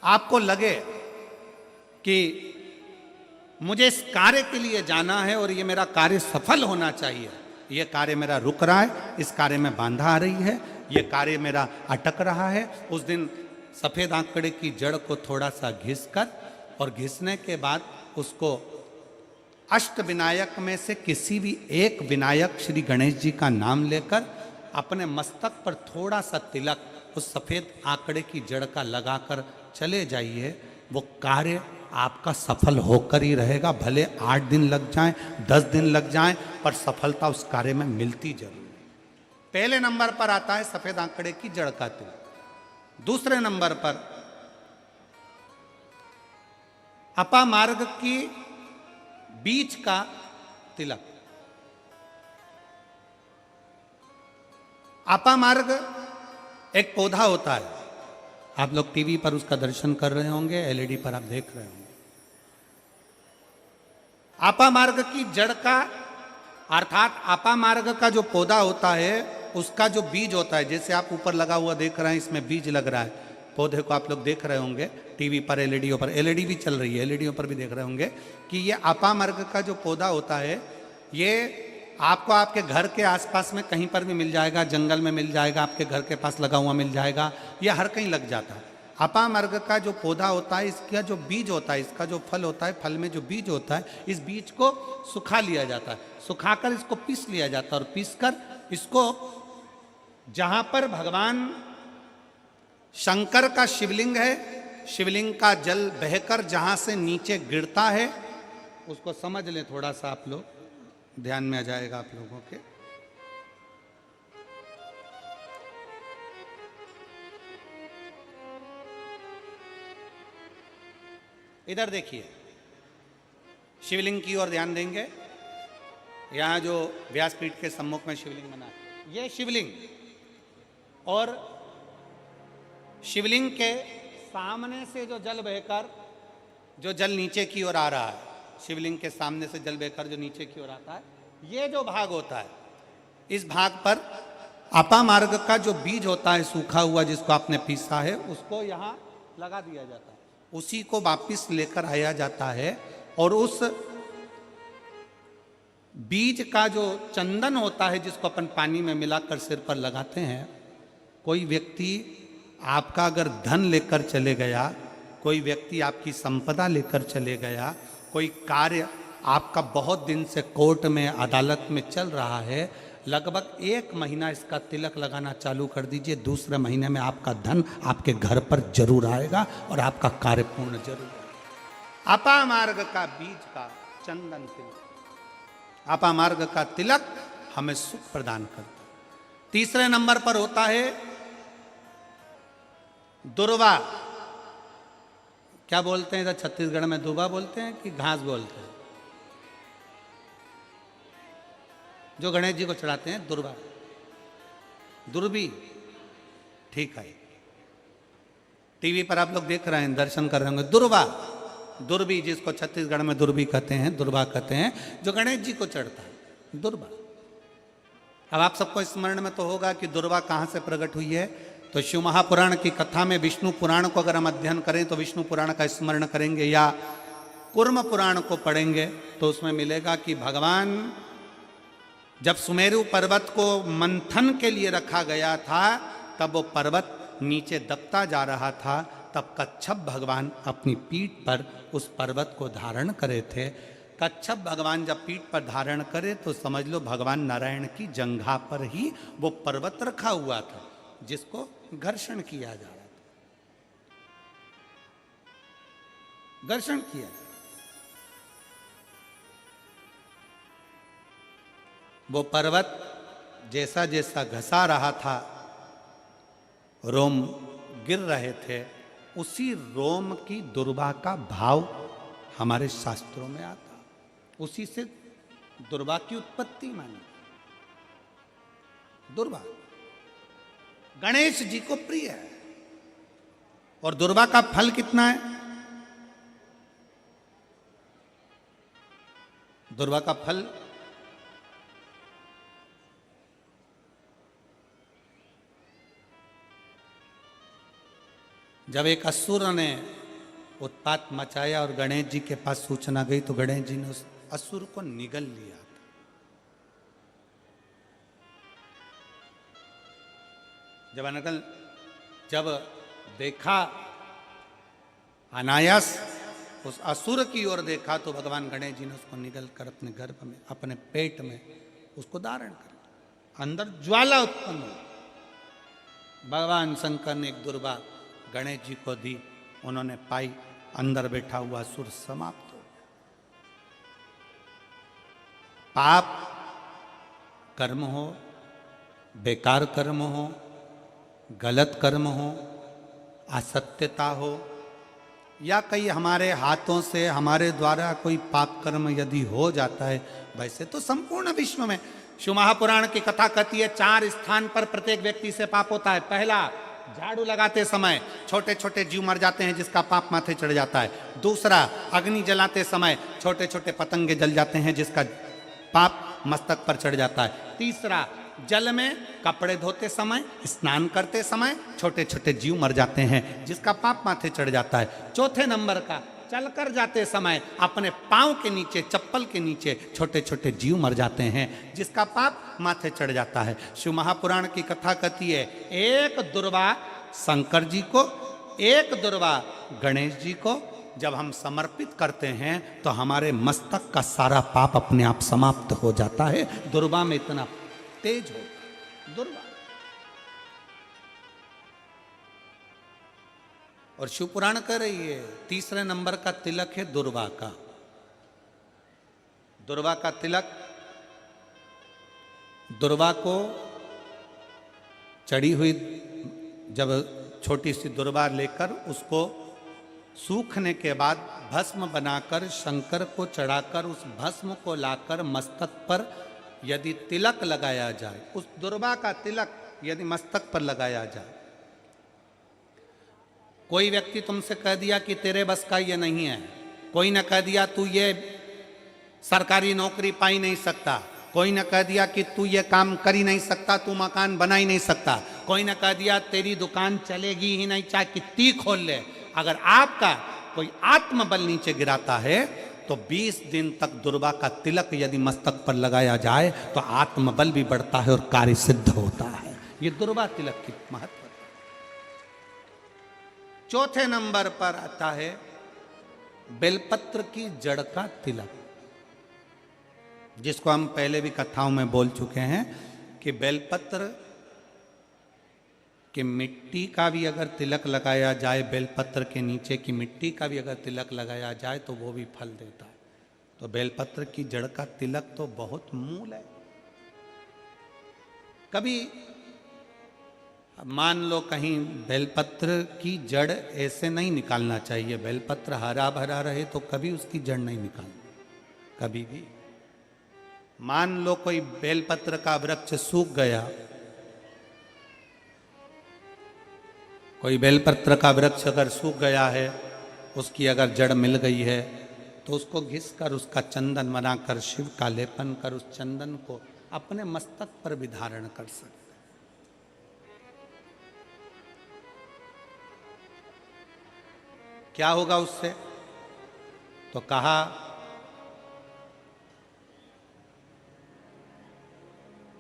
आपको लगे कि मुझे इस कार्य के लिए जाना है और ये मेरा कार्य सफल होना चाहिए, ये कार्य मेरा रुक रहा है, इस कार्य में बांधा आ रही है, ये कार्य मेरा अटक रहा है, उस दिन सफेद आंकड़े की जड़ को थोड़ा सा घिसकर और घिसने के बाद उसको अष्ट विनायक में से किसी भी एक विनायक श्री गणेश जी का नाम लेकर अपने मस्तक पर थोड़ा सा तिलक उस सफेद आंकड़े की जड़ का लगाकर चले जाइए। वो कार्य आपका सफल होकर ही रहेगा, भले 8 दिन लग जाएं, 10 दिन लग जाएं, पर सफलता उस कार्य में मिलती जरूर है। पहले नंबर पर आता है सफेद आंकड़े की जड़ का तिलक। दूसरे नंबर पर अपामार्ग की बीज का तिलक। अपामार्ग एक पौधा होता है, आप लोग टीवी पर उसका दर्शन कर रहे होंगे, एलईडी पर आप देख रहे होंगे। अपामार्ग की जड़ का अर्थात अपामार्ग का जो पौधा होता है उसका जो बीज होता है, जैसे आप ऊपर लगा हुआ देख रहे हैं, इसमें बीज लग रहा है, पौधे को आप लोग देख रहे होंगे टीवी पर, एलईडी पर, एलईडी भी चल रही है, एलईडी पर भी देख रहे होंगे कि ये अपामार्ग का जो पौधा होता है ये आपको आपके घर के आसपास में कहीं पर भी मिल जाएगा, जंगल में मिल जाएगा, आपके घर के पास लगा हुआ मिल जाएगा, यह हर कहीं लग जाता है। अपामार्ग का जो पौधा होता है, इसका जो बीज होता है, इसका जो फल होता है, फल में जो बीज होता है, इस बीज को सुखा लिया जाता है, सुखाकर इसको पीस लिया जाता है और पीसकर इसको जहां पर भगवान शंकर का शिवलिंग है, शिवलिंग का जल बहकर जहां से नीचे गिरता है, उसको समझ लें, थोड़ा सा आप लोग ध्यान में आ जाएगा आप लोगों के। इधर देखिए, शिवलिंग की ओर ध्यान देंगे। यहां जो व्यासपीठ के सम्मुख में शिवलिंग बना है, यह शिवलिंग, और शिवलिंग के सामने से जो जल बहकर जो जल नीचे की ओर आ रहा है, शिवलिंग के सामने से जल बहकर जो नीचे की ओर आता है, ये जो भाग होता है, इस भाग पर अपामार्ग का जो बीज होता है सूखा हुआ, जिसको आपने पीसा है, उसको यहाँ लगा दिया जाता है, उसी को वापिस लेकर आया जाता है और उस बीज का जो चंदन होता है, जिसको अपन पानी में मिलाकर सिर पर लगाते हैं, कोई व्यक्ति आपका अगर धन लेकर चले गया, कोई व्यक्ति आपकी संपदा लेकर चले गया, कोई कार्य आपका बहुत दिन से कोर्ट में, अदालत में चल रहा है, लगभग 1 महीना इसका तिलक लगाना चालू कर दीजिए, दूसरे महीने में आपका धन आपके घर पर जरूर आएगा और आपका कार्य पूर्ण जरूर होगा। अपामार्ग का बीज का चंदन तिलक, अपामार्ग का तिलक हमें सुख प्रदान करता है। तीसरे नंबर पर होता है दुर्वा। क्या बोलते हैं इधर छत्तीसगढ़ में, दुबा बोलते हैं कि घास बोलते हैं? जो गणेश जी को चढ़ाते हैं, दुर्वा, दुर्बी, ठीक है, टीवी पर आप लोग देख रहे हैं, दर्शन कर रहे होंगे। दुर्वा, दुर्बी, जिसको छत्तीसगढ़ में दुर्बी कहते हैं, दुर्वा कहते हैं, जो गणेश जी को चढ़ता है, दुर्वा। अब आप सबको स्मरण में तो होगा कि दुर्वा कहाँ से प्रकट हुई है, तो शिव महापुराण की कथा में विष्णु पुराण को अगर हम अध्ययन करें तो विष्णु पुराण का स्मरण करेंगे, या कूर्म पुराण को पढ़ेंगे तो उसमें मिलेगा कि भगवान जब सुमेरु पर्वत को मंथन के लिए रखा गया था, तब वो पर्वत नीचे दबता जा रहा था, तब कच्छप भगवान अपनी पीठ पर उस पर्वत को धारण करे थे। कच्छप भगवान जब पीठ पर धारण करे तो समझ लो भगवान नारायण की जंघा पर ही वो पर्वत रखा हुआ था, जिसको घर्षण किया जा रहा था, घर्षण किया। वो पर्वत जैसा जैसा घसा रहा था, रोम गिर रहे थे, उसी रोम की दुर्वा का भाव हमारे शास्त्रों में आता, उसी से दुर्वा की उत्पत्ति मानी। दुर्वा गणेश जी को प्रिय है, और दुर्वा का फल कितना है? दुर्वा का फल जब एक असुर ने उत्पात मचाया और गणेश जी के पास सूचना गई तो गणेश जी ने उस असुर को निगल लिया। जब देखा अनायास उस असुर की ओर देखा तो भगवान गणेश जी ने उसको निगल कर अपने गर्भ में, अपने पेट में उसको धारण कर, अंदर ज्वाला उत्पन्न हुई। भगवान शंकर ने एक दुर्वा गणेश जी को दी, उन्होंने पाई, अंदर बैठा हुआ असुर समाप्त हो। पाप कर्म हो, बेकार कर्म हो, गलत कर्म हो, असत्यता हो, या कई हमारे हाथों से हमारे द्वारा कोई पाप कर्म यदि हो जाता है, वैसे तो संपूर्ण विश्व में शिव महापुराण की कथा कहती है 4 स्थान पर प्रत्येक व्यक्ति से पाप होता है। पहला, झाड़ू लगाते समय छोटे छोटे जीव मर जाते हैं जिसका पाप माथे चढ़ जाता है। दूसरा, अग्नि जलाते समय छोटे छोटे पतंगे जल जाते हैं जिसका पाप मस्तक पर चढ़ जाता है। तीसरा, जल में कपड़े धोते समय, स्नान करते समय छोटे छोटे जीव मर जाते हैं जिसका पाप माथे चढ़ जाता है। चौथे नंबर का, चलकर जाते समय अपने पांव के नीचे, चप्पल के नीचे छोटे छोटे जीव मर जाते हैं जिसका पाप माथे चढ़ जाता है। शिव महापुराण की कथा कहती है एक दुर्वा शंकर जी को, एक दुर्वा गणेश जी को जब हम समर्पित करते हैं तो हमारे मस्तक का सारा पाप अपने आप समाप्त हो जाता है। दुर्वा में इतना तेज हो, दुर्वा। और शिव पुराण कह रही है तीसरे नंबर का तिलक है दुर्वा का। दुर्वा का तिलक, दुर्वा को चढ़ी हुई जब छोटी सी दुर्वा लेकर उसको सूखने के बाद भस्म बनाकर शंकर को चढ़ाकर उस भस्म को लाकर मस्तक पर यदि तिलक लगाया जाए, उस दुर्वा का तिलक यदि मस्तक पर लगाया जाए, कोई व्यक्ति तुमसे कह दिया कि तेरे बस का ये नहीं है, कोई ने कह दिया तू ये सरकारी नौकरी पा ही नहीं सकता, कोई ने कह दिया कि तू ये काम कर ही नहीं सकता, तू मकान बना ही नहीं सकता, कोई ने कह दिया तेरी दुकान चलेगी ही नहीं चाहे कितनी खोल ले, अगर आपका कोई आत्मबल नीचे गिराता है तो 20 दिन तक दुर्वा का तिलक यदि मस्तक पर लगाया जाए तो आत्मबल भी बढ़ता है और कार्य सिद्ध होता है। ये दुर्वा तिलक की महत्व। चौथे नंबर पर आता है बेलपत्र की जड़ का तिलक, जिसको हम पहले भी कथाओं में बोल चुके हैं कि बेलपत्र कि मिट्टी का भी अगर तिलक लगाया जाए, बेलपत्र के नीचे की मिट्टी का भी अगर तिलक लगाया जाए तो वो भी फल देता है। तो बेलपत्र की जड़ का तिलक तो बहुत मूल है। कभी मान लो कहीं बेलपत्र की जड़ ऐसे नहीं निकालना चाहिए, बेलपत्र हरा भरा रहे तो कभी उसकी जड़ नहीं निकालनी, कभी भी। मान लो कोई बेलपत्र का वृक्ष सूख गया, कोई बेलपत्र का वृक्ष अगर सूख गया है, उसकी अगर जड़ मिल गई है तो उसको घिस कर उसका चंदन बनाकर शिव का लेपन कर उस चंदन को अपने मस्तक पर भी धारण कर सकते। क्या होगा उससे? तो कहा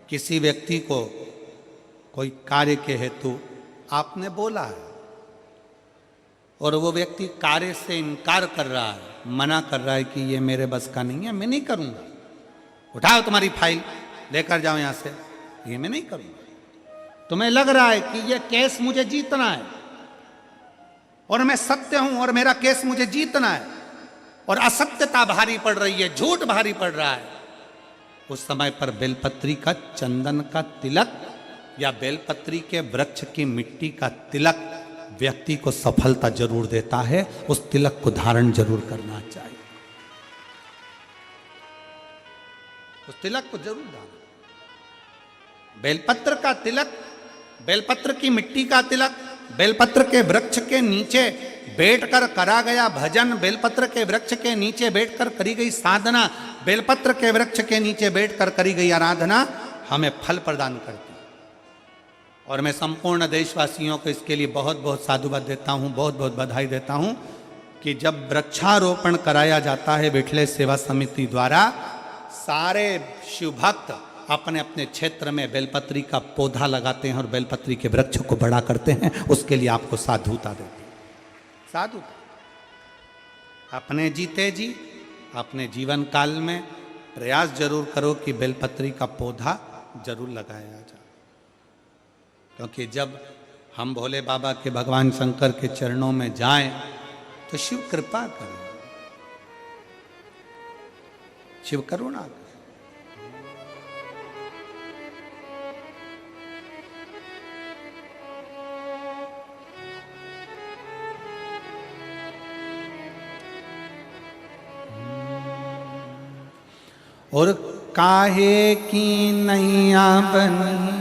किसी व्यक्ति को कोई कार्य के हेतु आपने बोला है और वो व्यक्ति कार्य से इनकार कर रहा है, मना कर रहा है कि ये मेरे बस का नहीं है, मैं नहीं करूंगा, उठाओ तुम्हारी फाइल लेकर जाओ यहां से, ये मैं नहीं करूंगा। तुम्हें लग रहा है कि ये केस मुझे जीतना है और मैं सत्य हूं और मेरा केस मुझे जीतना है और असत्यता भारी पड़ रही है, झूठ भारी पड़ रहा है, उस समय पर बेलपत्री का चंदन का तिलक या बेलपत्री के वृक्ष की मिट्टी का तिलक व्यक्ति को सफलता जरूर देता है। उस तिलक को धारण जरूर करना चाहिए, उस तिलक को जरूर धारण। बेलपत्र का तिलक, बेलपत्र की मिट्टी का तिलक, बेलपत्र के वृक्ष के नीचे बैठकर करा गया भजन, बेलपत्र के वृक्ष के नीचे बैठकर करी गई साधना, बेलपत्र के वृक्ष के नीचे बैठकर करी गई आराधना हमें फल प्रदान करती है। और मैं संपूर्ण देशवासियों को इसके लिए बहुत बहुत साधुवाद देता हूँ, बहुत बहुत बधाई देता हूँ कि जब वृक्षारोपण कराया जाता है विठले सेवा समिति द्वारा, सारे शिव भक्त अपने अपने क्षेत्र में बेलपत्री का पौधा लगाते हैं और बेलपत्री के वृक्ष को बड़ा करते हैं। उसके लिए आपको साधुता देते हैं। साधुता अपने जीते जी अपने जीवन काल में प्रयास जरूर करो कि बेलपत्री का पौधा जरूर लगाया जाए, क्योंकि जब हम भोले बाबा के भगवान शंकर के चरणों में जाएं तो शिव कृपा करें, शिव करुणा करें। और काहे की नैया बनी